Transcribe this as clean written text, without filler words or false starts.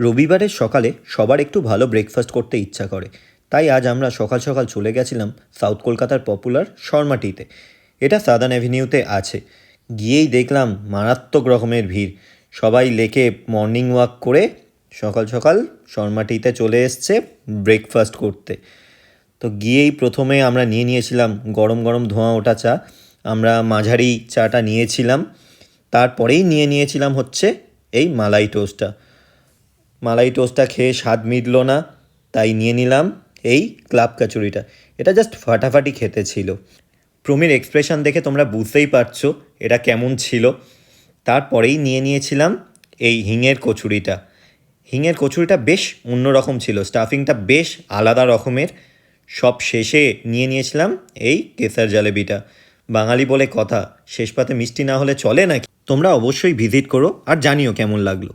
রবিবারের সকালে সবার একটু ভালো ব্রেকফাস্ট করতে ইচ্ছা করে, তাই আজ আমরা সকাল সকাল চলে গেছিলাম সাউথ কলকাতার পপুলার শর্মাটিতে। এটা সাদার্ন অ্যাভিনিউতে আছে। গিয়েই দেখলাম মারাত্মক রকমের ভিড়। সবাই লেকে মর্নিং ওয়াক করে সকাল সকাল শর্মাটিতে চলে এসছে ব্রেকফাস্ট করতে। তো গিয়েই প্রথমে আমরা নিয়েছিলাম গরম গরম ধোঁয়া ওঠা চা। আমরা মাঝারি চাটা নিয়েছিলাম, তারপরেই নিয়েছিলাম হচ্ছে এই মালাই টোস্টটা। মালাই টোস্টটা খেয়ে স্বাদ মিটল না, তাই নিয়ে নিলাম এই ক্লাব কচুরিটা। এটা জাস্ট ফাটাফাটি খেতে ছিল। প্রমির এক্সপ্রেশন দেখে তোমরা বুঝতেই পারছো এটা কেমন ছিল। তারপরেই নিয়েছিলাম এই হিঙের কচুরিটা। হিঙের কচুরিটা বেশ অন্যরকম ছিল, স্টাফিংটা বেশ আলাদা রকমের। সব শেষে নিয়েছিলাম এই কেসার জালেবিটা। বাঙালি বলে কথা, শেষ পাতে মিষ্টি না হলে চলে নাকি। তোমরা অবশ্যই ভিজিট করো আর জানিও কেমন লাগলো।